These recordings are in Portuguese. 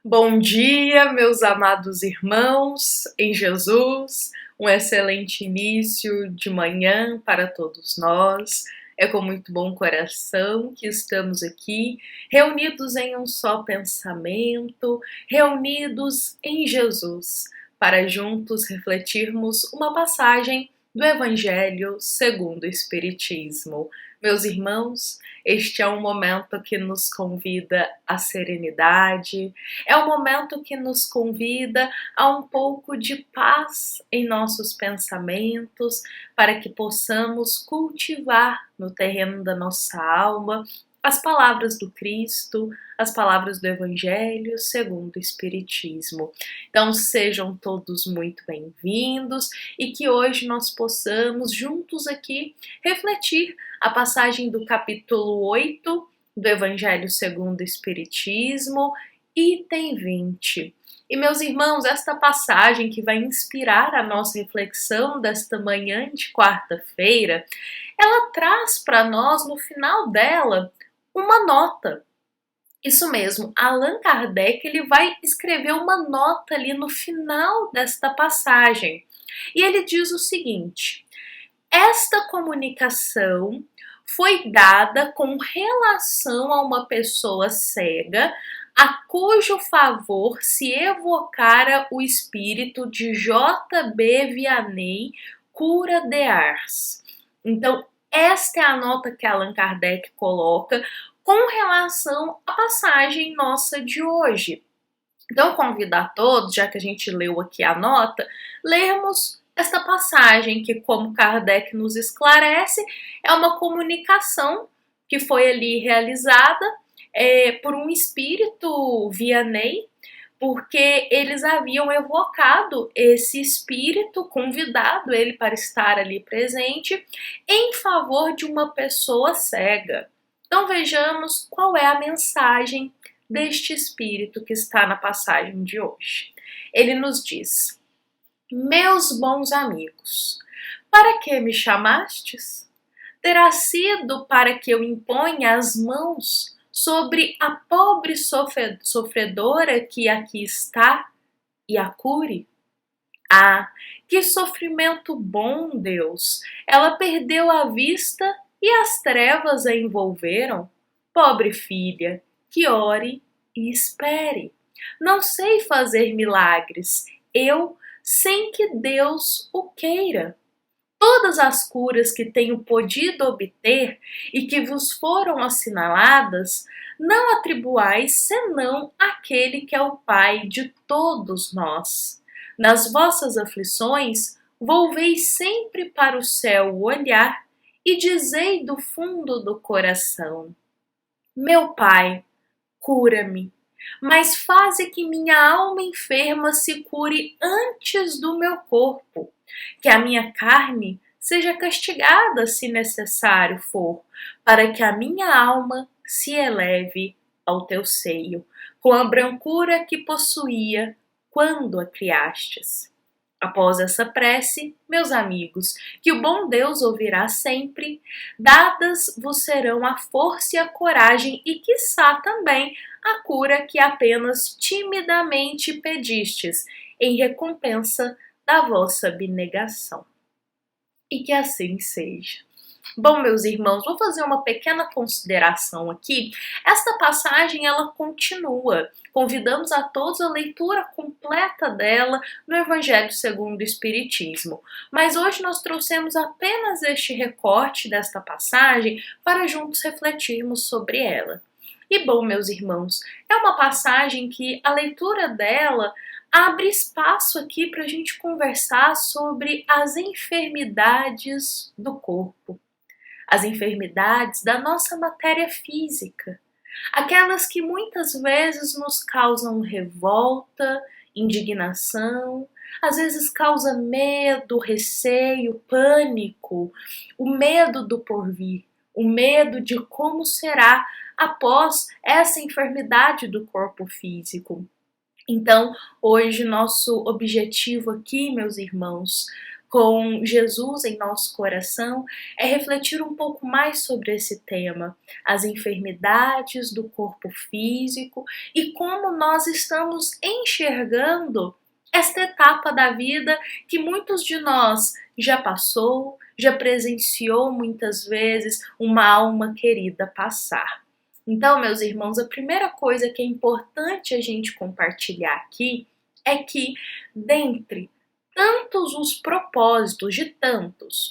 Bom dia, meus amados irmãos em Jesus. Um excelente início de manhã para todos nós. É com muito bom coração que estamos aqui, reunidos em um só pensamento, reunidos em Jesus, para juntos refletirmos uma passagem do Evangelho segundo o Espiritismo. Meus irmãos, este é um momento que nos convida à serenidade, é um momento que nos convida a um pouco de paz em nossos pensamentos, para que possamos cultivar no terreno da nossa alma as palavras do Cristo, as palavras do Evangelho segundo o Espiritismo. Então sejam todos muito bem-vindos e que hoje nós possamos juntos aqui refletir a passagem do capítulo 8 do Evangelho segundo o Espiritismo, item 20. E meus irmãos, esta passagem que vai inspirar a nossa reflexão desta manhã de quarta-feira, ela traz para nós no final dela uma nota. Isso mesmo, Allan Kardec ele vai escrever uma nota ali no final desta passagem. E ele diz o seguinte: esta comunicação foi dada com relação a uma pessoa cega, a cujo favor se evocara o espírito de J.B. Vianney, cura de Ars. Então, esta é a nota que Allan Kardec coloca com relação à passagem nossa de hoje. Então, eu convido a todos, já que a gente leu aqui a nota, lermos esta passagem que, como Kardec nos esclarece, é uma comunicação que foi ali realizada por um espírito Vianney, porque eles haviam evocado esse espírito, convidado ele para estar ali presente, em favor de uma pessoa cega. Então vejamos qual é a mensagem deste espírito que está na passagem de hoje. Ele nos diz: meus bons amigos, para que me chamastes? Terá sido para que eu imponha as mãos sobre a pobre sofredora que aqui está e a cure? Ah, que sofrimento bom, Deus! Ela perdeu a vista e as trevas a envolveram. Pobre filha, que ore e espere. Não sei fazer milagres, eu, sem que Deus o queira. Todas as curas que tenho podido obter e que vos foram assinaladas, não atribuais senão àquele que é o Pai de todos nós. Nas vossas aflições, volvei sempre para o céu o olhar e dizei do fundo do coração: meu Pai, cura-me, mas faze que minha alma enferma se cure antes do meu corpo, que a minha carne seja castigada se necessário for, para que a minha alma se eleve ao teu seio, com a brancura que possuía quando a criastes. Após essa prece, meus amigos, que o bom Deus ouvirá sempre, dadas vos serão a força e a coragem e, quiçá, também a cura que apenas timidamente pedistes, em recompensa da vossa abnegação. E que assim seja. Bom, meus irmãos, vou fazer uma pequena consideração aqui. Esta passagem, ela continua. Convidamos a todos a leitura completa dela no Evangelho segundo o Espiritismo. Mas hoje nós trouxemos apenas este recorte desta passagem para juntos refletirmos sobre ela. E bom, meus irmãos, é uma passagem que a leitura dela abre espaço aqui para a gente conversar sobre as enfermidades do corpo. As enfermidades da nossa matéria física, aquelas que muitas vezes nos causam revolta, indignação, às vezes causa medo, receio, pânico, o medo do porvir, o medo de como será após essa enfermidade do corpo físico. Então, hoje nosso objetivo aqui, meus irmãos, com Jesus em nosso coração, é refletir um pouco mais sobre esse tema, as enfermidades do corpo físico e como nós estamos enxergando esta etapa da vida que muitos de nós já passou, já presenciou muitas vezes uma alma querida passar. Então, meus irmãos, a primeira coisa que é importante a gente compartilhar aqui é que, dentre tantos os propósitos,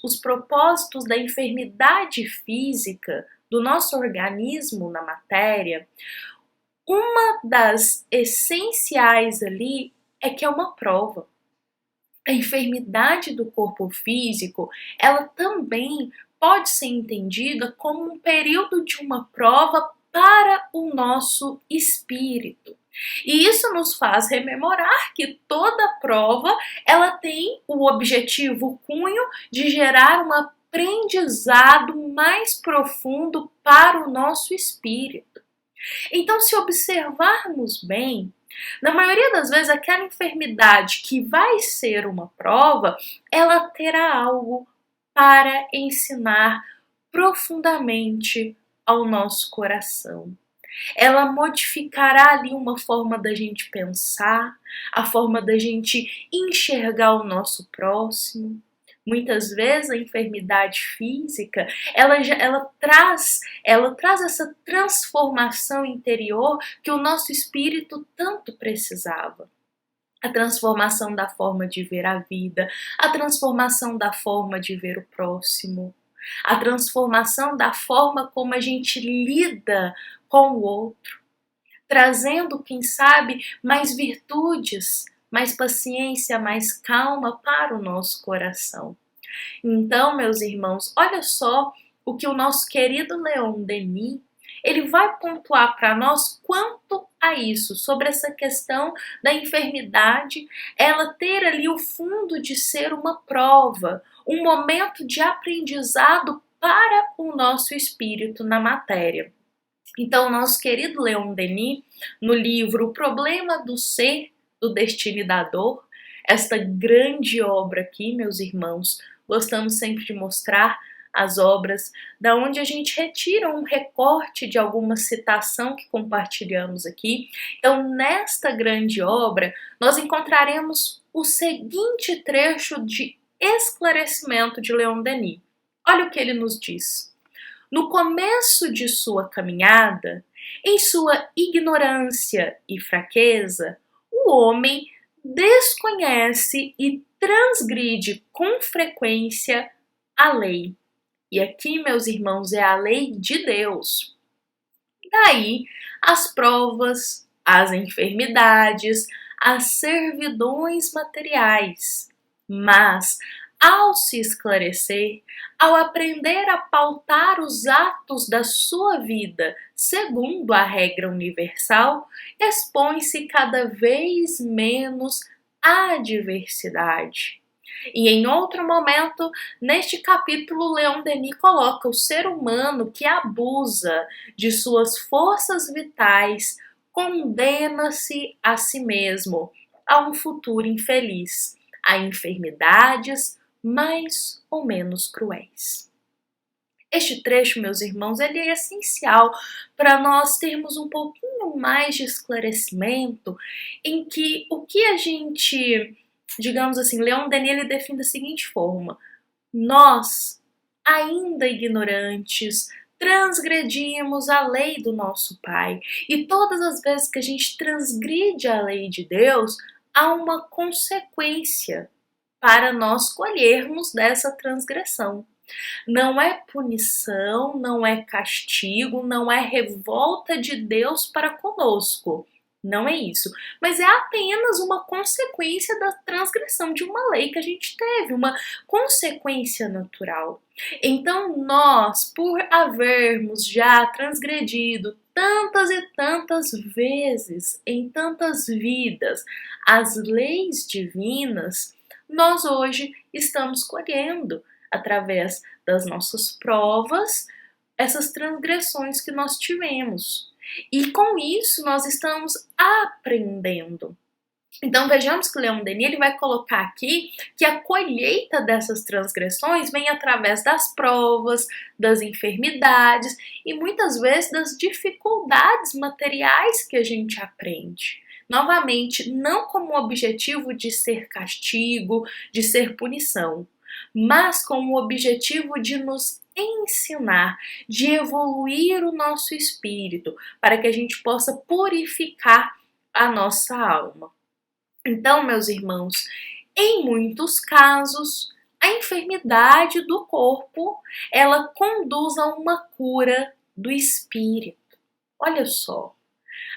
os propósitos da enfermidade física do nosso organismo na matéria, uma das essenciais ali é que é uma prova. A enfermidade do corpo físico, ela também pode ser entendida como um período de uma prova para o nosso espírito. E isso nos faz rememorar que toda prova, ela tem o objetivo, o cunho de gerar um aprendizado mais profundo para o nosso espírito. Então, se observarmos bem, na maioria das vezes, aquela enfermidade que vai ser uma prova, ela terá algo para ensinar profundamente ao nosso coração. Ela modificará ali uma forma da gente pensar, a forma da gente enxergar o nosso próximo. Muitas vezes a enfermidade física, ela traz essa transformação interior que o nosso espírito tanto precisava. A transformação da forma de ver a vida, a transformação da forma de ver o próximo, a transformação da forma como a gente lida com o outro, trazendo, quem sabe, mais virtudes, mais paciência, mais calma para o nosso coração. Então, meus irmãos, olha só o que o nosso querido Leon Denis, ele vai pontuar para nós quanto a isso, sobre essa questão da enfermidade, ela ter ali o fundo de ser uma prova, um momento de aprendizado para o nosso espírito na matéria. Então, nosso querido Leon Denis, no livro O Problema do Ser, do Destino e da Dor, esta grande obra aqui, meus irmãos, gostamos sempre de mostrar as obras da onde a gente retira um recorte de alguma citação que compartilhamos aqui. Então, nesta grande obra, nós encontraremos o seguinte trecho de esclarecimento de Leon Denis. Olha o que ele nos diz. No começo de sua caminhada, em sua ignorância e fraqueza, o homem desconhece e transgride com frequência a lei. E aqui, meus irmãos, é a lei de Deus. Daí, as provas, as enfermidades, as servidões materiais. Mas, ao se esclarecer, ao aprender a pautar os atos da sua vida segundo a regra universal, expõe-se cada vez menos à diversidade. E em outro momento, neste capítulo, Leon Denis coloca o ser humano que abusa de suas forças vitais, condena-se a si mesmo a um futuro infeliz, a enfermidades mais ou menos cruéis. Este trecho, meus irmãos, ele é essencial para nós termos um pouquinho mais de esclarecimento em que o que a gente, digamos assim, Leon Denis ele define da seguinte forma: nós, ainda ignorantes, transgredimos a lei do nosso Pai. E todas as vezes que a gente transgride a lei de Deus, há uma consequência para nós colhermos dessa transgressão. Não é punição, não é castigo, não é revolta de Deus para conosco. Não é isso. Mas é apenas uma consequência da transgressão de uma lei que a gente teve, uma consequência natural. Então nós, por havermos já transgredido tantas e tantas vezes, em tantas vidas, as leis divinas, nós hoje estamos colhendo, através das nossas provas, essas transgressões que nós tivemos. E com isso nós estamos aprendendo. Então vejamos que Leon Denis ele vai colocar aqui que a colheita dessas transgressões vem através das provas, das enfermidades e muitas vezes das dificuldades materiais que a gente aprende. Novamente, não como objetivo de ser castigo, de ser punição, mas com o objetivo de nos ensinar, de evoluir o nosso espírito, para que a gente possa purificar a nossa alma. Então, meus irmãos, em muitos casos, a enfermidade do corpo, ela conduz a uma cura do espírito. Olha só,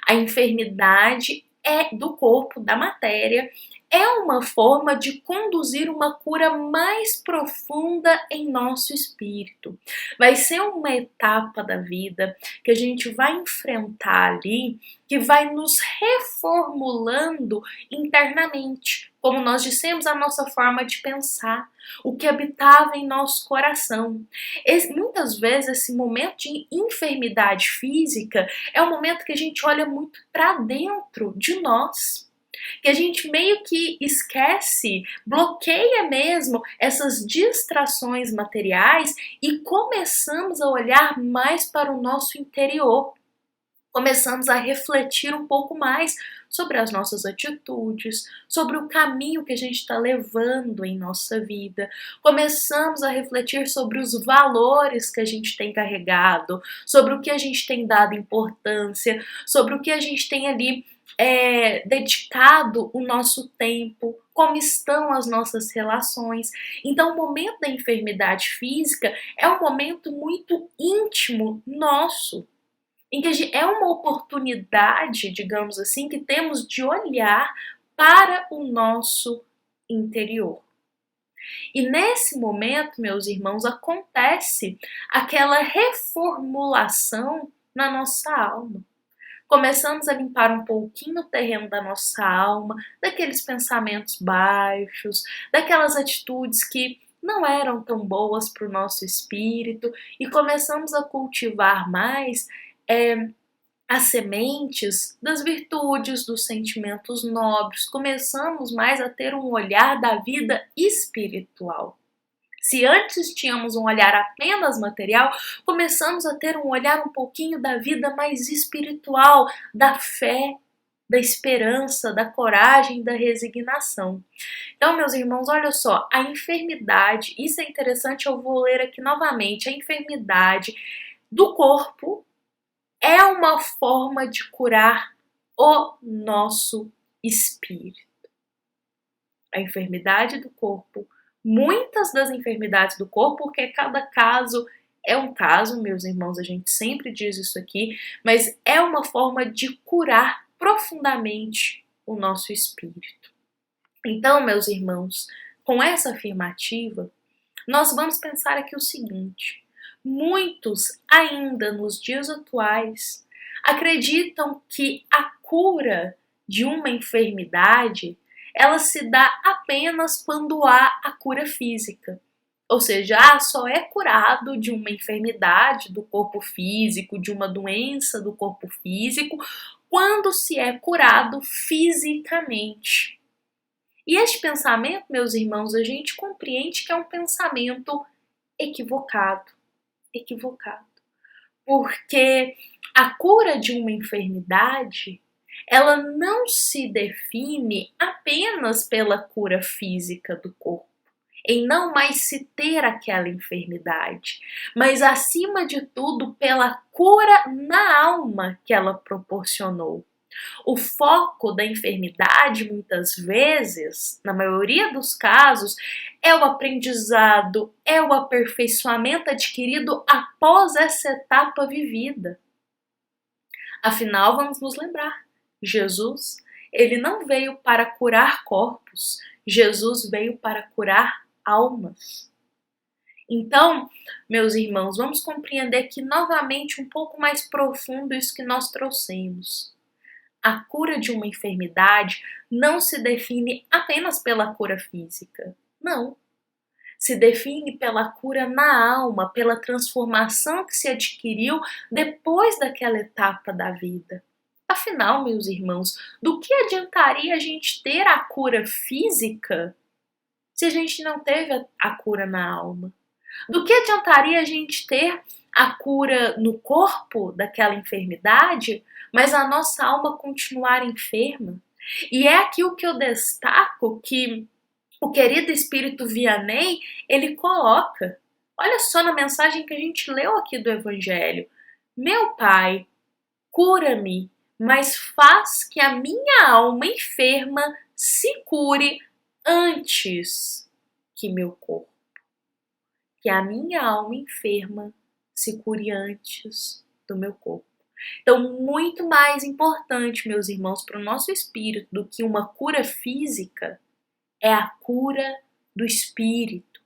a enfermidade é do corpo, da matéria, é uma forma de conduzir uma cura mais profunda em nosso espírito. Vai ser uma etapa da vida que a gente vai enfrentar ali, que vai nos reformulando internamente. Como nós dissemos, a nossa forma de pensar, o que habitava em nosso coração. Muitas vezes, esse momento de enfermidade física é um momento que a gente olha muito para dentro de nós, que a gente meio que esquece, bloqueia mesmo essas distrações materiais e começamos a olhar mais para o nosso interior. Começamos a refletir um pouco mais sobre as nossas atitudes, sobre o caminho que a gente está levando em nossa vida. Começamos a refletir sobre os valores que a gente tem carregado, sobre o que a gente tem dado importância, sobre o que a gente tem ali dedicado o nosso tempo, como estão as nossas relações. Então, o momento da enfermidade física é um momento muito íntimo nosso, em que é uma oportunidade, digamos assim, que temos de olhar para o nosso interior. E nesse momento, meus irmãos, acontece aquela reformulação na nossa alma. Começamos a limpar um pouquinho o terreno da nossa alma, daqueles pensamentos baixos, daquelas atitudes que não eram tão boas para o nosso espírito e começamos a cultivar mais as sementes das virtudes, dos sentimentos nobres. Começamos mais a ter um olhar da vida espiritual. Se antes tínhamos um olhar apenas material, começamos a ter um olhar um pouquinho da vida mais espiritual, da fé, da esperança, da coragem, da resignação. Então, meus irmãos, olha só, a enfermidade, isso é interessante, eu vou ler aqui novamente, a enfermidade do corpo é uma forma de curar o nosso espírito. A enfermidade do corpo, muitas das enfermidades do corpo, porque cada caso é um caso, meus irmãos, a gente sempre diz isso aqui, mas é uma forma de curar profundamente o nosso espírito. Então, meus irmãos, com essa afirmativa, nós vamos pensar aqui o seguinte: muitos ainda nos dias atuais acreditam que a cura de uma enfermidade ela se dá apenas quando há a cura física. Ou seja, só é curado de uma enfermidade do corpo físico, de uma doença do corpo físico, quando se é curado fisicamente. E este pensamento, meus irmãos, a gente compreende que é um pensamento equivocado. Porque a cura de uma enfermidade, ela não se define apenas pela cura física do corpo, em não mais se ter aquela enfermidade, mas acima de tudo pela cura na alma que ela proporcionou. O foco da enfermidade, muitas vezes, na maioria dos casos, é o aprendizado, é o aperfeiçoamento adquirido após essa etapa vivida. Afinal, vamos nos lembrar, Jesus, ele não veio para curar corpos, Jesus veio para curar almas. Então, meus irmãos, vamos compreender aqui novamente um pouco mais profundo isso que nós trouxemos. A cura de uma enfermidade não se define apenas pela cura física. Não. Se define pela cura na alma, pela transformação que se adquiriu depois daquela etapa da vida. Afinal, meus irmãos, do que adiantaria a gente ter a cura física se a gente não teve a cura na alma? Do que adiantaria a gente ter a cura no corpo daquela enfermidade, mas a nossa alma continuar enferma? E é aqui o que eu destaco que o querido Espírito Vianney, ele coloca. Olha só na mensagem que a gente leu aqui do Evangelho. Meu Pai, cura-me, mas faz que a minha alma enferma se cure antes que meu corpo. Que a minha alma enferma se cure antes do meu corpo. Então, muito mais importante, meus irmãos, para o nosso espírito do que uma cura física é a cura do espírito,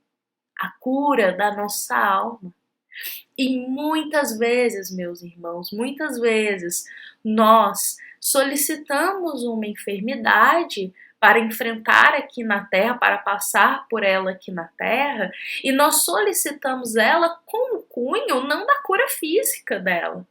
a cura da nossa alma. E muitas vezes, meus irmãos, muitas vezes nós solicitamos uma enfermidade para enfrentar aqui na Terra, para passar por ela aqui na Terra, e nós solicitamos ela com o cunho não da cura física dela,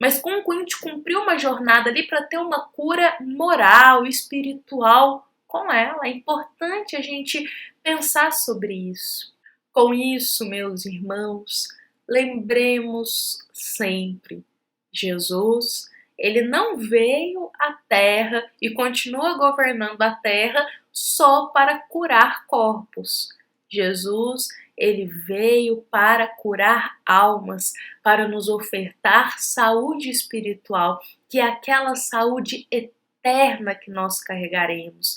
mas com o cunho de cumprir uma jornada ali para ter uma cura moral, espiritual com ela. É importante a gente pensar sobre isso. Com isso, meus irmãos, lembremos sempre, Jesus, ele não veio à Terra e continua governando a Terra só para curar corpos. Jesus, ele veio para curar almas, para nos ofertar saúde espiritual, que é aquela saúde eterna que nós carregaremos.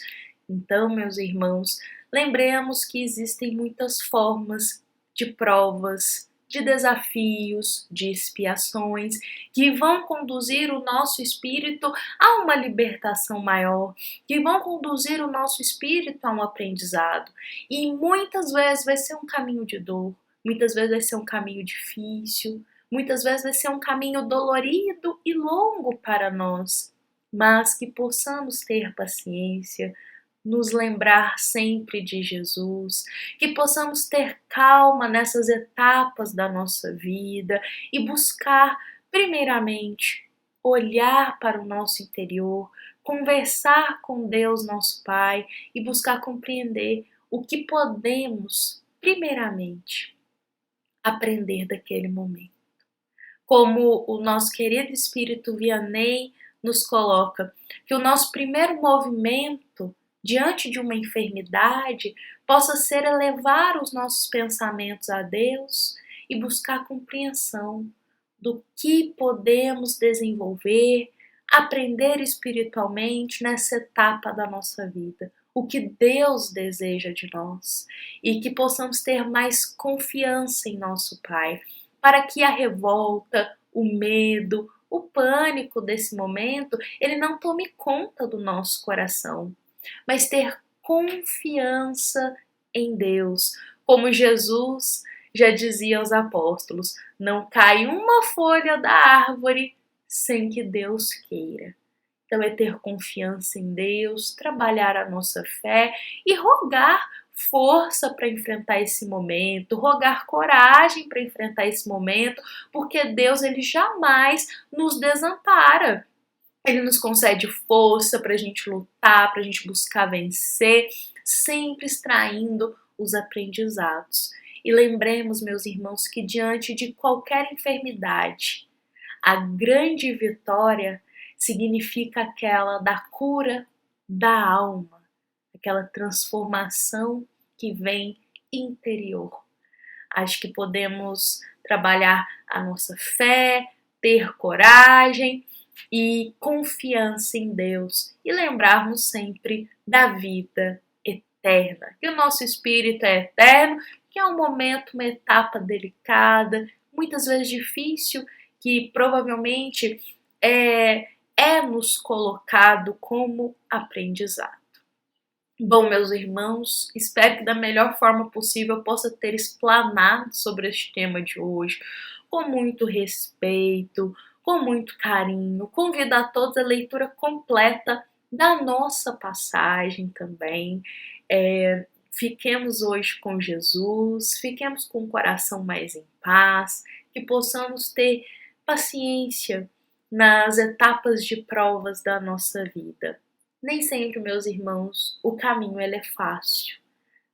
Então, meus irmãos, lembremos que existem muitas formas de provas, de desafios, de expiações, que vão conduzir o nosso espírito a uma libertação maior, que vão conduzir o nosso espírito a um aprendizado. E muitas vezes vai ser um caminho de dor, muitas vezes vai ser um caminho difícil, muitas vezes vai ser um caminho dolorido e longo para nós, mas que possamos ter paciência, nos lembrar sempre de Jesus, que possamos ter calma nessas etapas da nossa vida e buscar, primeiramente, olhar para o nosso interior, conversar com Deus, nosso Pai, e buscar compreender o que podemos, primeiramente, aprender daquele momento. Como o nosso querido Espírito Vianney nos coloca, que o nosso primeiro movimento diante de uma enfermidade, possa ser elevar os nossos pensamentos a Deus e buscar compreensão do que podemos desenvolver, aprender espiritualmente nessa etapa da nossa vida. O que Deus deseja de nós e que possamos ter mais confiança em nosso Pai, para que a revolta, o medo, o pânico desse momento, ele não tome conta do nosso coração, mas ter confiança em Deus. Como Jesus já dizia aos apóstolos, não cai uma folha da árvore sem que Deus queira. Então é ter confiança em Deus, trabalhar a nossa fé e rogar força para enfrentar esse momento, rogar coragem para enfrentar esse momento, porque Deus ele jamais nos desampara. Ele nos concede força para a gente lutar, para a gente buscar vencer, sempre extraindo os aprendizados. E lembremos, meus irmãos, que diante de qualquer enfermidade, a grande vitória significa aquela da cura da alma, aquela transformação que vem interior. Acho que podemos trabalhar a nossa fé, ter coragem e confiança em Deus e lembrarmos sempre da vida eterna, que o nosso espírito é eterno, que é um momento, uma etapa delicada, muitas vezes difícil, que provavelmente é nos colocado como aprendizado. Bom, meus irmãos, espero que da melhor forma possível eu possa ter explanado sobre este tema de hoje, com muito respeito, com muito carinho. Convido a todos a leitura completa da nossa passagem também. Fiquemos hoje com Jesus, fiquemos com o coração mais em paz, que possamos ter paciência nas etapas de provas da nossa vida. Nem sempre, meus irmãos, o caminho ele é fácil.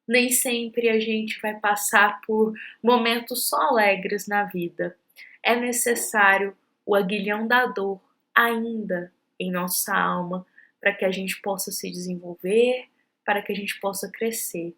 Nem sempre a gente vai passar por momentos só alegres na vida. É necessário o aguilhão da dor ainda em nossa alma para que a gente possa se desenvolver, para que a gente possa crescer.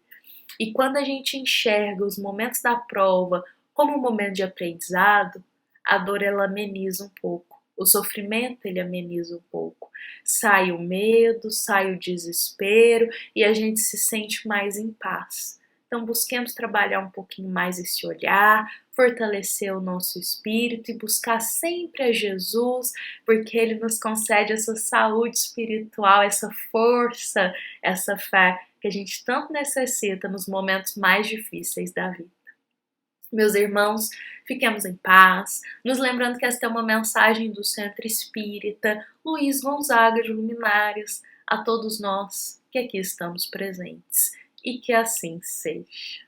E quando a gente enxerga os momentos da prova como um momento de aprendizado, a dor ela ameniza um pouco. O sofrimento ele ameniza um pouco. Sai o medo, sai o desespero e a gente se sente mais em paz. Então busquemos trabalhar um pouquinho mais esse olhar, fortalecer o nosso espírito e buscar sempre a Jesus, porque Ele nos concede essa saúde espiritual, essa força, essa fé que a gente tanto necessita nos momentos mais difíceis da vida. Meus irmãos, fiquemos em paz, nos lembrando que esta é uma mensagem do Centro Espírita Luiz Gonzaga de Luminárias, a todos nós que aqui estamos presentes, e que assim seja.